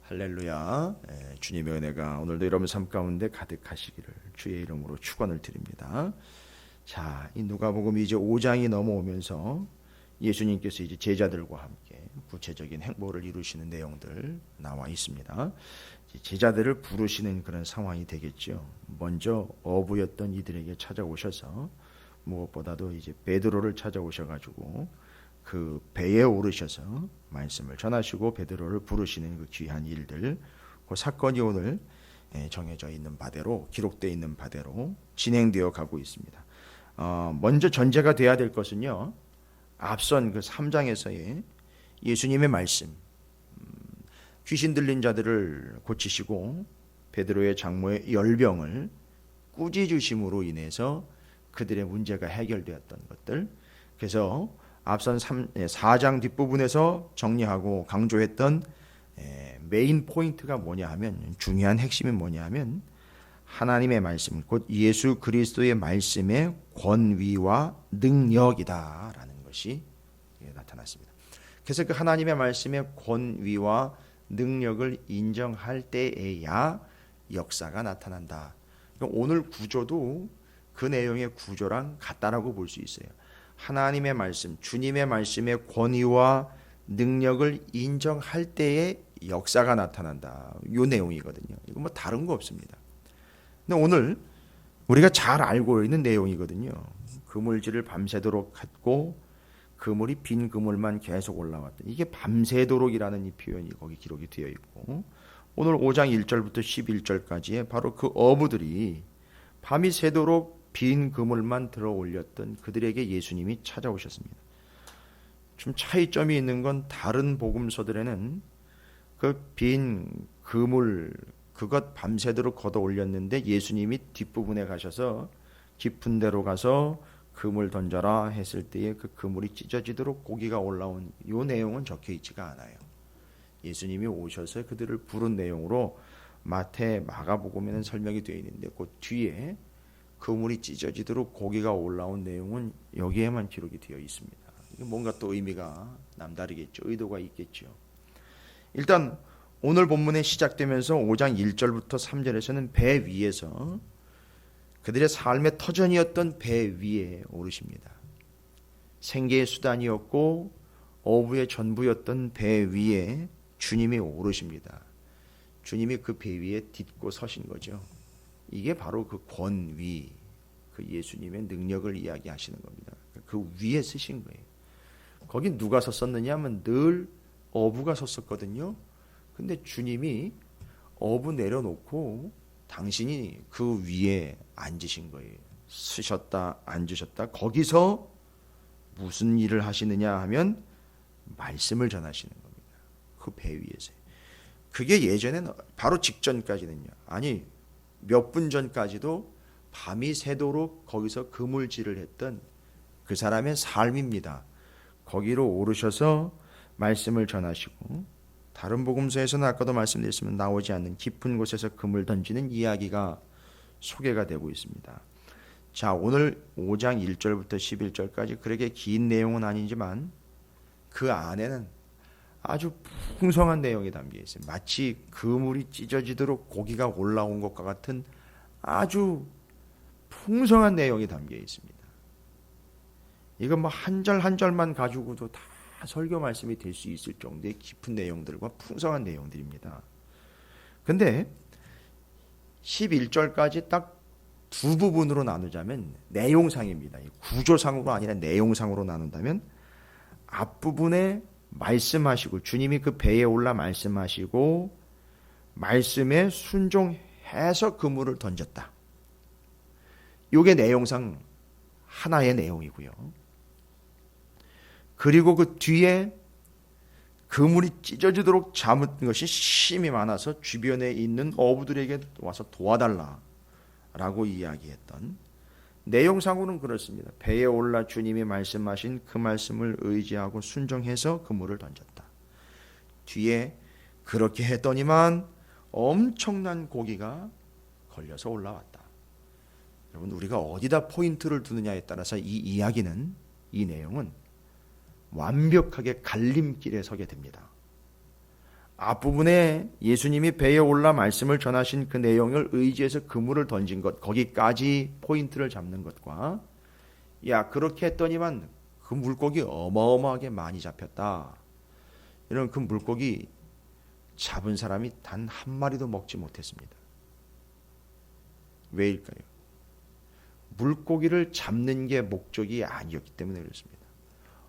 할렐루야. 주님의 은혜가 오늘도 여러분 삶 가운데 가득하시기를 주의 이름으로 축원을 드립니다. 자, 이 누가복음 이제 5장이 넘어오면서 예수님께서 이제 제자들과 함께 구체적인 행보를 이루시는 내용들 나와 있습니다. 제자들을 부르시는 그런 상황이 되겠죠. 먼저 어부였던 이들에게 찾아오셔서 무엇보다도 이제 베드로를 찾아오셔가지고 그 배에 오르셔서 말씀을 전하시고 베드로를 부르시는 그 귀한 일들, 그 사건이 오늘 정해져 있는 바대로, 기록되어 있는 바대로 진행되어 가고 있습니다. 먼저 전제가 돼야 될 것은요, 앞선 그 3장에서의 예수님의 말씀, 귀신 들린 자들을 고치시고 베드로의 장모의 열병을 꾸짖으심으로 인해서 그들의 문제가 해결되었던 것들, 그래서 앞선 4장 뒷부분에서 정리하고 강조했던 메인 포인트가 뭐냐 하면, 중요한 핵심이 뭐냐 하면 하나님의 말씀, 곧 예수 그리스도의 말씀의 권위와 능력이다라는 것이 나타났습니다. 그래서 그 하나님의 말씀의 권위와 능력을 인정할 때에야 역사가 나타난다. 오늘 구조도 그 내용의 구조랑 같다라고 볼 수 있어요. 하나님의 말씀, 주님의 말씀의 권위와 능력을 인정할 때에 역사가 나타난다. 이 내용이거든요. 이거 뭐 다른 거 없습니다. 근데 오늘 우리가 잘 알고 있는 내용이거든요. 그물질을 밤새도록 했고 그물이 빈 그물만 계속 올라왔다. 이게 밤새도록이라는 이 표현이 거기 기록이 되어 있고, 오늘 5장 1절부터 11절까지의 바로 그 어부들이 밤이 새도록 빈 그물만 들어 올렸던 그들에게 예수님이 찾아오셨습니다. 좀 차이점이 있는 건 다른 복음서들에는 그 빈 그물 그것 밤새도록 걷어 올렸는데 예수님이 뒷부분에 가셔서 깊은 데로 가서 그물 던져라 했을 때에 그 그물이 찢어지도록 고기가 올라온 이 내용은 적혀 있지가 않아요. 예수님이 오셔서 그들을 부른 내용으로 마태, 마가복음에는 설명이 되어 있는데 그 뒤에 그물이 찢어지도록 고기가 올라온 내용은 여기에만 기록이 되어 있습니다. 뭔가 또 의미가 남다르겠죠. 의도가 있겠죠. 일단 오늘 본문에 시작되면서 5장 1절부터 3절에서는 배 위에서 그들의 삶의 터전이었던 배 위에 오르십니다. 생계의 수단이었고 어부의 전부였던 배 위에 주님이 오르십니다. 주님이 그 배 위에 딛고 서신 거죠. 이게 바로 그 권위, 그 예수님의 능력을 이야기하시는 겁니다. 그 위에 쓰신 거예요. 거기 누가 섰었느냐 하면 늘 어부가 섰었거든요. 근데 주님이 어부 내려놓고 당신이 그 위에 앉으신 거예요. 쓰셨다, 앉으셨다. 거기서 무슨 일을 하시느냐 하면 말씀을 전하시는 겁니다. 그 배 위에서. 그게 예전에는 바로 직전까지는요. 아니 몇 분 전까지도 밤이 새도록 거기서 그물질을 했던 그 사람의 삶입니다. 거기로 오르셔서 말씀을 전하시고, 다른 복음서에서는 아까도 말씀드렸지만 나오지 않는 깊은 곳에서 그물 던지는 이야기가 소개가 되고 있습니다. 자, 오늘 5장 1절부터 11절까지 그렇게 긴 내용은 아니지만 그 안에는 아주 풍성한 내용이 담겨 있어요. 마치 그물이 찢어지도록 고기가 올라온 것과 같은 아주 풍성한 내용이 담겨 있습니다. 이건 뭐 한 절 한 절만 가지고도 다 설교 말씀이 될 수 있을 정도의 깊은 내용들과 풍성한 내용들입니다. 근데 11절까지 딱 두 부분으로 나누자면, 내용상입니다. 구조상으로 아니라 내용상으로 나눈다면, 앞부분에 말씀하시고 주님이 그 배에 올라 말씀하시고 말씀에 순종해서 그물을 던졌다. 이게 내용상 하나의 내용이고요. 그리고 그 뒤에 그물이 찢어지도록 잡은 것이 심이 많아서 주변에 있는 어부들에게 와서 도와달라라고 이야기했던 내용상으로는 그렇습니다. 배에 올라 주님이 말씀하신 그 말씀을 의지하고 순종해서 그물을 던졌다. 뒤에 그렇게 했더니만 엄청난 고기가 걸려서 올라왔다. 여러분, 우리가 어디다 포인트를 두느냐에 따라서 이 이야기는, 이 내용은 완벽하게 갈림길에 서게 됩니다. 앞부분에 예수님이 배에 올라 말씀을 전하신 그 내용을 의지해서 그물을 던진 것, 거기까지 포인트를 잡는 것과, 야 그렇게 했더니만 그 물고기 어마어마하게 많이 잡혔다, 이런 그 물고기 잡은 사람이 단 한 마리도 먹지 못했습니다. 왜일까요? 물고기를 잡는 게 목적이 아니었기 때문에 그렇습니다.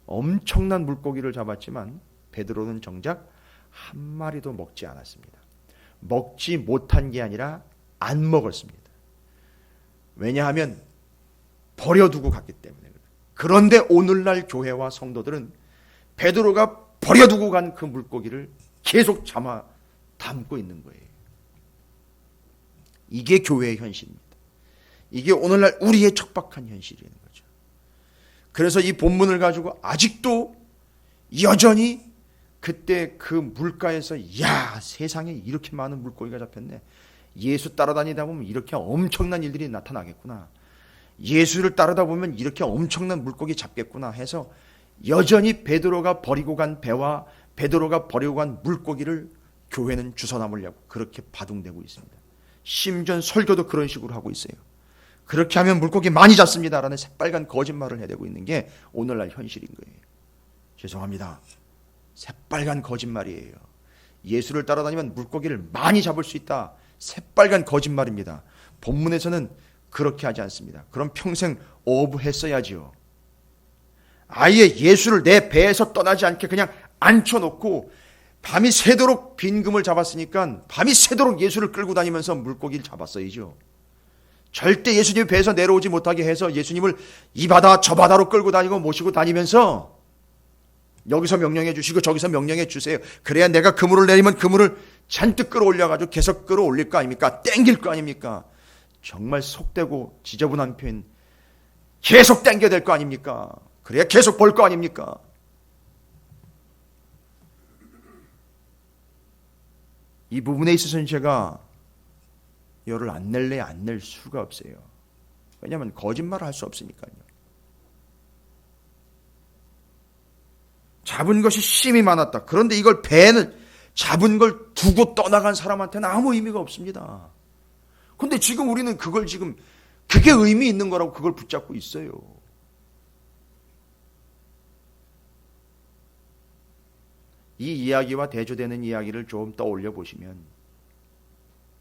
엄청난 물고기를 잡았지만 베드로는 정작 한 마리도 먹지 않았습니다. 먹지 못한 게 아니라 안 먹었습니다. 왜냐하면 버려두고 갔기 때문에. 그런데 오늘날 교회와 성도들은 베드로가 버려두고 간 그 물고기를 계속 담고 있는 거예요. 이게 교회의 현실입니다. 이게 오늘날 우리의 척박한 현실이라는 거죠. 그래서 이 본문을 가지고 아직도 여전히 그때 그 물가에서 야 세상에 이렇게 많은 물고기가 잡혔네, 예수 따라다니다 보면 이렇게 엄청난 일들이 나타나겠구나, 예수를 따르다 보면 이렇게 엄청난 물고기 잡겠구나 해서 여전히 베드로가 버리고 간 배와 베드로가 버리고 간 물고기를 교회는 주워 담으려고 그렇게 바둥대고 있습니다. 심지어 설교도 그런 식으로 하고 있어요. 그렇게 하면 물고기 많이 잡습니다라는 새빨간 거짓말을 해대고 있는 게 오늘날 현실인 거예요. 죄송합니다. 새빨간 거짓말이에요. 예수를 따라다니면 물고기를 많이 잡을 수 있다, 새빨간 거짓말입니다. 본문에서는 그렇게 하지 않습니다. 그럼 평생 어부했어야지요. 아예 예수를 내 배에서 떠나지 않게 그냥 앉혀놓고 밤이 새도록 빈금을 잡았으니까 밤이 새도록 예수를 끌고 다니면서 물고기를 잡았어야죠. 절대 예수님 배에서 내려오지 못하게 해서 예수님을 이 바다 저 바다로 끌고 다니고 모시고 다니면서 여기서 명령해 주시고 저기서 명령해 주세요. 그래야 내가 그물을 내리면 그물을 잔뜩 끌어올려가지고 계속 끌어올릴 거 아닙니까? 땡길 거 아닙니까? 정말 속되고 지저분한 표현, 계속 땡겨야 될 거 아닙니까? 그래야 계속 볼 거 아닙니까? 이 부분에 있어서는 제가 열을 안 낼래 안 낼 수가 없어요. 왜냐하면 거짓말을 할 수 없으니까요. 잡은 것이 심이 많았다. 그런데 이걸 배는 잡은 걸 두고 떠나간 사람한테는 아무 의미가 없습니다. 근데 지금 우리는 그걸 지금 그게 의미 있는 거라고 그걸 붙잡고 있어요. 이 이야기와 대조되는 이야기를 좀 떠올려 보시면,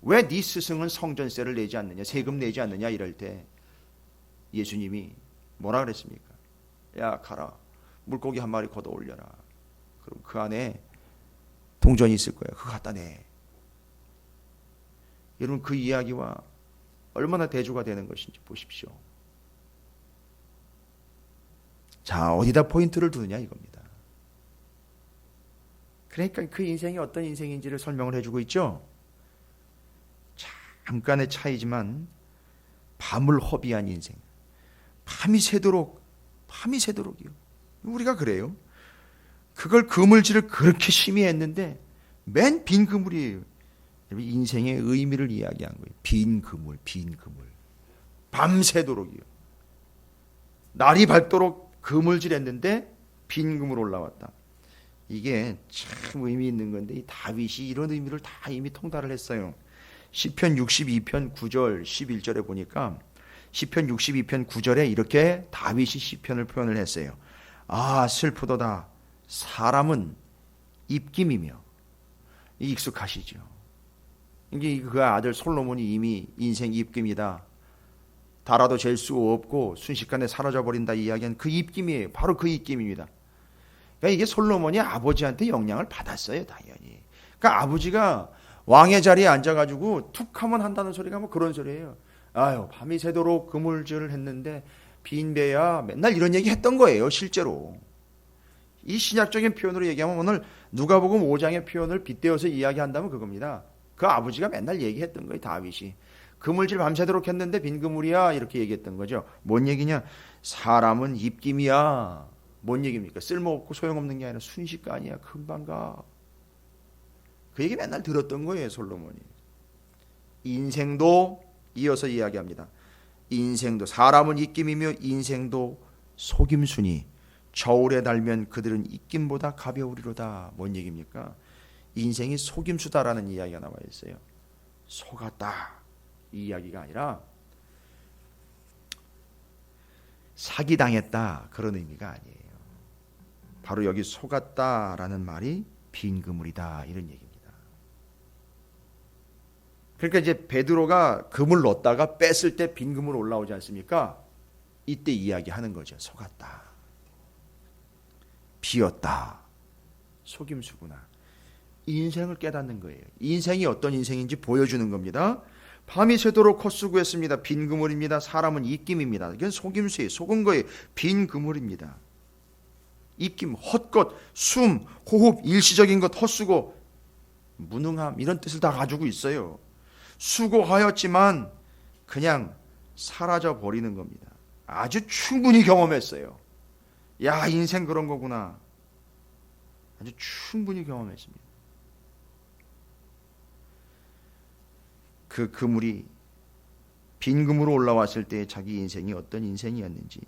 왜 네 스승은 성전세를 내지 않느냐, 세금 내지 않느냐 이럴 때 예수님이 뭐라 그랬습니까? 야 가라, 물고기 한 마리 걷어 올려라. 그럼 그 안에 동전이 있을 거야. 그거 갖다 내. 여러분 그 이야기와 얼마나 대조가 되는 것인지 보십시오. 자, 어디다 포인트를 두느냐 이겁니다. 그러니까 그 인생이 어떤 인생인지를 설명을 해주고 있죠. 잠깐의 차이지만 밤을 허비한 인생, 밤이 새도록이요. 우리가 그래요. 그걸 그물질을 그렇게 심히 했는데 맨 빈 그물이에요. 인생의 의미를 이야기한 거예요. 빈 그물. 밤새도록이요. 날이 밝도록 그물질 했는데 빈 그물 올라왔다. 이게 참 의미 있는 건데 이 다윗이 이런 의미를 다 이미 통달을 했어요. 시편 62편 9절 11절에 보니까 시편 62편 9절에 이렇게 다윗이 시편을 표현을 했어요. 아 슬프도다 사람은 입김이며. 익숙하시죠. 이게 그 아들 솔로몬이 이미 인생 입김이다, 달아도 잴 수 없고 순식간에 사라져버린다 이야기한 그 입김이에요. 바로 그 입김입니다. 그러니까 이게 솔로몬이 아버지한테 영향을 받았어요, 당연히. 그러니까 아버지가 왕의 자리에 앉아가지고 툭 하면 한다는 소리가 뭐 그런 소리예요. 아유 밤이 새도록 그물질을 했는데 빈배야, 맨날 이런 얘기 했던 거예요. 실제로 이 신약적인 표현으로 얘기하면 오늘 누가복음 5장의 표현을 빗대어서 이야기한다면 그겁니다. 그 아버지가 맨날 얘기했던 거예요. 다윗이 그물질 밤새도록 했는데 빈 그물이야 이렇게 얘기했던 거죠. 뭔 얘기냐? 사람은 입김이야. 뭔 얘기입니까? 쓸모없고 소용없는 게 아니라 순식간이야. 금방 가. 그 얘기 맨날 들었던 거예요, 솔로몬이. 인생도 이어서 이야기합니다. 인생도 사람은 입김이며 인생도 속임수니 저울에 달면 그들은 입김보다 가벼우리로다. 뭔 얘기입니까? 인생이 속임수다라는 이야기가 나와 있어요. 속았다 이 이야기가 아니라 사기당했다 그런 의미가 아니에요. 바로 여기 속았다라는 말이 빈 그물이다 이런 얘기입니다. 그러니까 이제 베드로가 그물 넣었다가 뺐을 때 빈 그물 올라오지 않습니까? 이때 이야기하는 거죠. 속았다. 비었다. 속임수구나. 인생을 깨닫는 거예요. 인생이 어떤 인생인지 보여주는 겁니다. 밤이 새도록 헛수고했습니다. 빈 그물입니다. 사람은 입김입니다. 이건 속임수예요. 속은 거예요. 빈 그물입니다. 입김, 헛것, 숨, 호흡, 일시적인 것, 헛수고, 무능함 이런 뜻을 다 가지고 있어요. 수고하였지만 그냥 사라져 버리는 겁니다. 아주 충분히 경험했어요. 야, 인생 그런 거구나. 아주 충분히 경험했습니다. 그 그물이 빈 그물로 올라왔을 때 자기 인생이 어떤 인생이었는지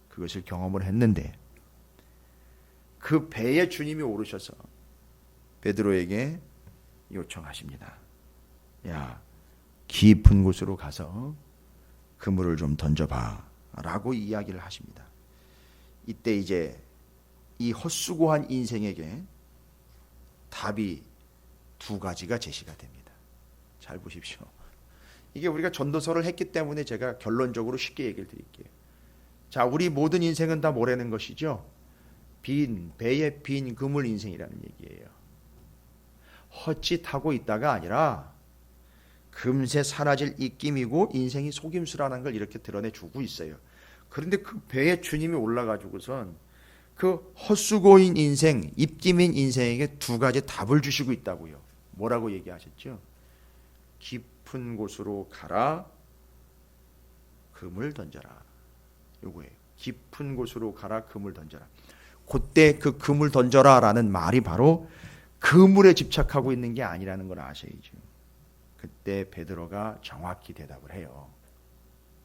그것을 경험을 했는데 그 배에 주님이 오르셔서 베드로에게 요청하십니다. 야, 깊은 곳으로 가서 그물을 좀 던져봐 라고 이야기를 하십니다. 이때 이제 이 헛수고한 인생에게 답이 두 가지가 제시가 됩니다. 잘 보십시오. 이게 우리가 전도서를 했기 때문에 제가 결론적으로 쉽게 얘기를 드릴게요. 자, 우리 모든 인생은 다 뭐라는 것이죠? 배에 빈 그물 인생이라는 얘기예요. 헛짓하고 있다가 아니라 금세 사라질 입김이고 인생이 속임수라는 걸 이렇게 드러내주고 있어요. 그런데 그 배에 주님이 올라가지고선 그 헛수고인 인생, 입김인 인생에게 두 가지 답을 주시고 있다고요. 뭐라고 얘기하셨죠? 깊은 곳으로 가라, 금을 던져라. 요거예요. 깊은 곳으로 가라, 금을 던져라. 그때 그 금을 던져라라는 말이 바로 그물에 집착하고 있는 게 아니라는 걸 아셔야죠. 그때 베드로가 정확히 대답을 해요.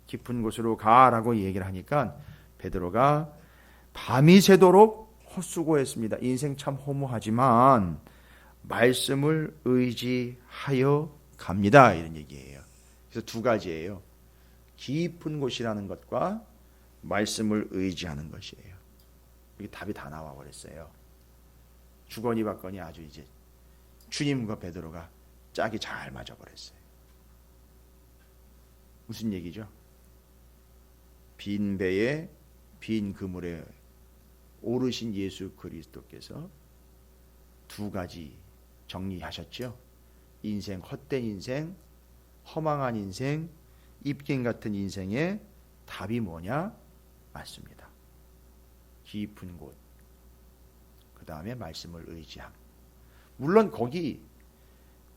깊은 곳으로 가라고 얘기를 하니까 베드로가 밤이 새도록 헛수고했습니다. 인생 참 허무하지만 말씀을 의지하여 갑니다. 이런 얘기예요. 그래서 두 가지예요. 깊은 곳이라는 것과 말씀을 의지하는 것이에요. 이게 답이 다 나와 버렸어요. 주거니 받거니 아주 이제 주님과 베드로가 짝이 잘 맞아 버렸어요. 무슨 얘기죠? 빈 배에 빈 그물에 오르신 예수 그리스도께서 두 가지 정리하셨죠. 인생, 헛된 인생, 허망한 인생, 입김 같은 인생의 답이 뭐냐? 맞습니다. 깊은 곳, 그 다음에 말씀을 의지함. 물론 거기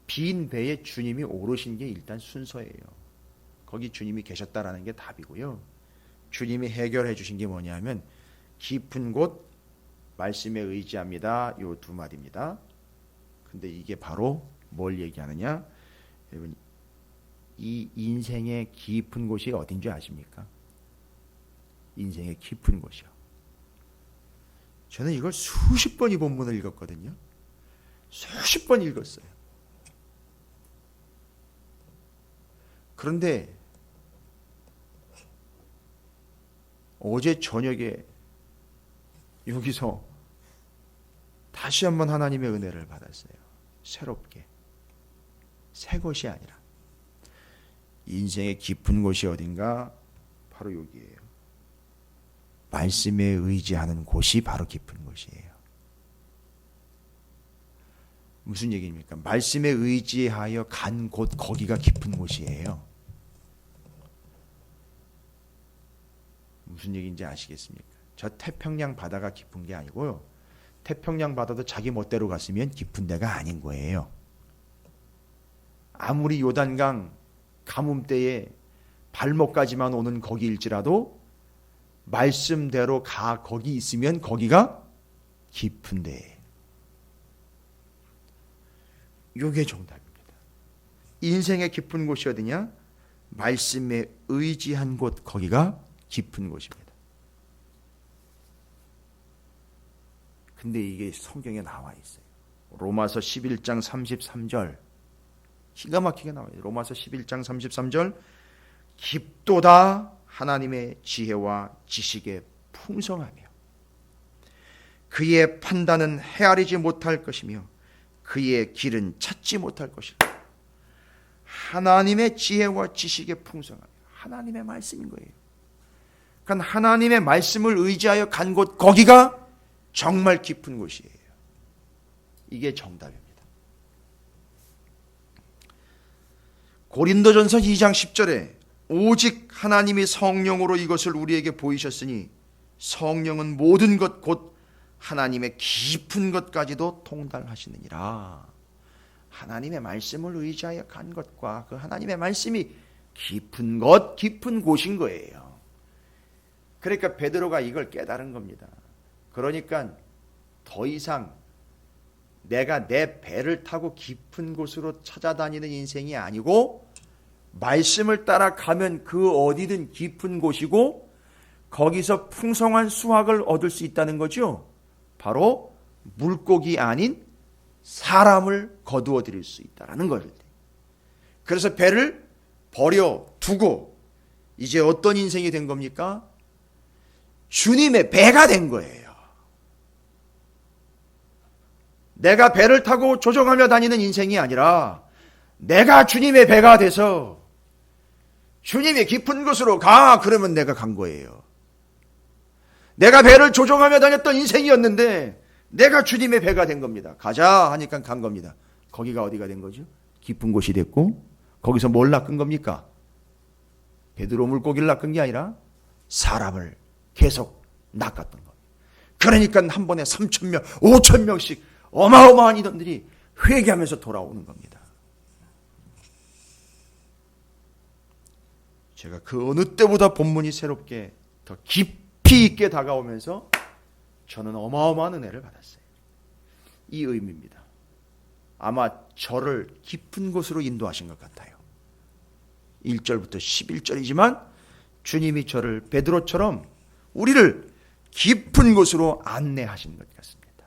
빈 배에 주님이 오르신 게 일단 순서예요. 거기 주님이 계셨다라는 게 답이고요. 주님이 해결해 주신 게 뭐냐면 깊은 곳, 말씀에 의지합니다. 요 두 마디입니다. 근데 이게 바로 뭘 얘기하느냐? 여러분, 이 인생의 깊은 곳이 어딘지 아십니까? 인생의 깊은 곳이요. 저는 이걸 수십 번 이 본문을 읽었거든요. 수십 번 읽었어요. 그런데 어제 저녁에 여기서 다시 한번 하나님의 은혜를 받았어요. 새롭게. 새 것이 아니라 인생의 깊은 곳이 어딘가? 바로 여기예요. 말씀에 의지하는 곳이 바로 깊은 곳이에요. 무슨 얘기입니까? 말씀에 의지하여 간 곳, 거기가 깊은 곳이에요. 무슨 얘기인지 아시겠습니까? 저 태평양 바다가 깊은 게 아니고요. 태평양 바다도 자기 멋대로 갔으면 깊은 데가 아닌 거예요. 아무리 요단강 가뭄때에 발목까지만 오는 거기일지라도 말씀대로 거기 있으면 거기가 깊은 데예요. 이게 정답입니다. 인생의 깊은 곳이 어디냐? 말씀에 의지한 곳, 거기가 깊은 곳입니다. 근데 이게 성경에 나와 있어요. 로마서 11장 33절 기가 막히게 나와요. 로마서 11장 33절 깊도다 하나님의 지혜와 지식의 풍성하며 그의 판단은 헤아리지 못할 것이며 그의 길은 찾지 못할 것이라. 하나님의 지혜와 지식의 풍성함, 하나님의 말씀인 거예요. 그러니까 하나님의 말씀을 의지하여 간 곳, 거기가 정말 깊은 곳이에요. 이게 정답입니다. 고린도전서 2장 10절에 오직 하나님이 성령으로 이것을 우리에게 보이셨으니 성령은 모든 것 곧 하나님의 깊은 것까지도 통달하시느니라. 하나님의 말씀을 의지하여 간 것과 그 하나님의 말씀이 깊은 것, 깊은 곳인 거예요. 그러니까 베드로가 이걸 깨달은 겁니다. 그러니까 더 이상 내가 내 배를 타고 깊은 곳으로 찾아다니는 인생이 아니고 말씀을 따라가면 그 어디든 깊은 곳이고 거기서 풍성한 수확을 얻을 수 있다는 거죠. 바로 물고기 아닌 사람을 거두어 드릴 수 있다는 거예요. 그래서 배를 버려두고 이제 어떤 인생이 된 겁니까? 주님의 배가 된 거예요. 내가 배를 타고 조종하며 다니는 인생이 아니라 내가 주님의 배가 돼서 주님이 깊은 곳으로 가 그러면 내가 간 거예요. 내가 배를 조종하며 다녔던 인생이었는데 내가 주님의 배가 된 겁니다. 가자 하니까 간 겁니다. 거기가 어디가 된 거죠? 깊은 곳이 됐고 거기서 뭘 낚은 겁니까? 베드로 물고기를 낚은 게 아니라 사람을 계속 낚았던 겁니다. 그러니까 한 번에 3,000명, 5,000명씩 어마어마한 인원들이 회개하면서 돌아오는 겁니다. 제가 그 어느 때보다 본문이 새롭게 더 깊이 있게 다가오면서 저는 어마어마한 은혜를 받았어요. 이 의미입니다. 아마 저를 깊은 곳으로 인도하신 것 같아요. 1절부터 11절이지만 주님이 저를 베드로처럼 우리를 깊은 곳으로 안내하신 것 같습니다.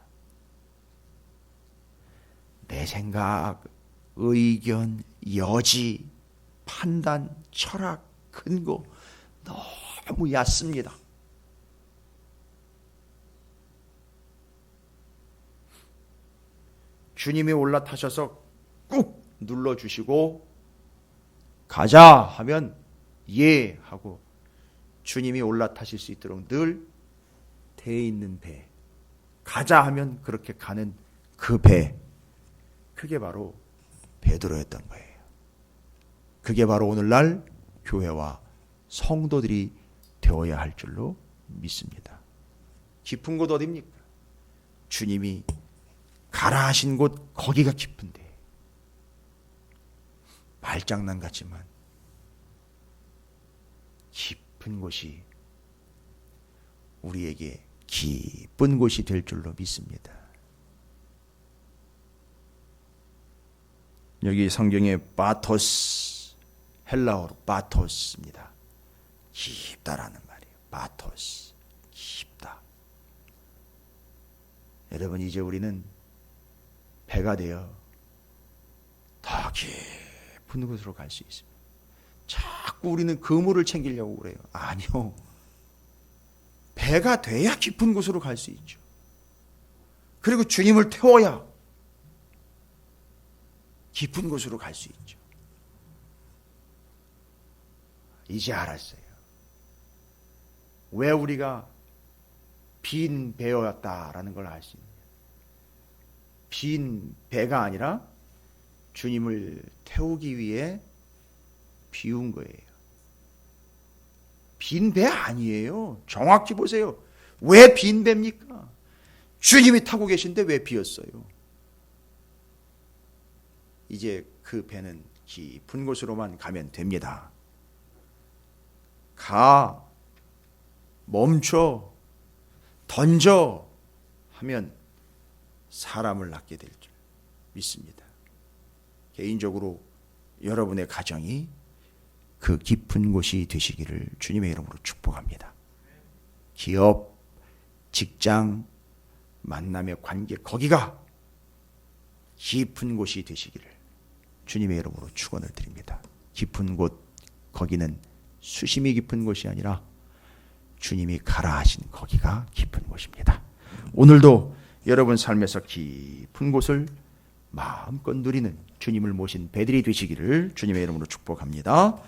내 생각, 의견, 여지, 판단, 철학, 근거 너무 얕습니다. 주님이 올라타셔서 꾹 눌러주시고 가자 하면 예 하고 주님이 올라타실 수 있도록 늘 돼 있는 배, 가자 하면 그렇게 가는 그 배, 그게 바로 베드로였던 거예요. 그게 바로 오늘날 교회와 성도들이 되어야 할 줄로 믿습니다. 깊은 곳 어디입니까? 주님이 가라 하신 곳 거기가 깊은데 말장난 같지만 깊은 곳이 우리에게 깊은 곳이 될 줄로 믿습니다. 여기 성경에 바토스, 헬라어로 바토스입니다. 깊다라는 말이에요. 바토스, 깊다. 여러분 이제 우리는 배가 되어 더 깊은 곳으로 갈 수 있습니다. 자꾸 우리는 그물을 챙기려고 그래요. 아니요. 배가 돼야 깊은 곳으로 갈 수 있죠. 그리고 주님을 태워야 깊은 곳으로 갈 수 있죠. 이제 알았어요. 왜 우리가 빈 배였다라는 걸 알 수 있는 거예요. 빈 배가 아니라 주님을 태우기 위해 비운 거예요. 빈 배 아니에요. 정확히 보세요. 왜 빈 배입니까? 주님이 타고 계신데 왜 비었어요? 이제 그 배는 깊은 곳으로만 가면 됩니다. 가, 멈춰, 던져 하면 사람을 낳게 될 줄 믿습니다. 개인적으로 여러분의 가정이 그 깊은 곳이 되시기를 주님의 이름으로 축복합니다. 기업, 직장, 만남의 관계, 거기가 깊은 곳이 되시기를 주님의 이름으로 축원을 드립니다. 깊은 곳, 거기는 수심이 깊은 곳이 아니라 주님이 가라 하신 거기가 깊은 곳입니다. 오늘도 여러분 삶에서 깊은 곳을 마음껏 누리는 주님을 모신 배들이 되시기를 주님의 이름으로 축복합니다.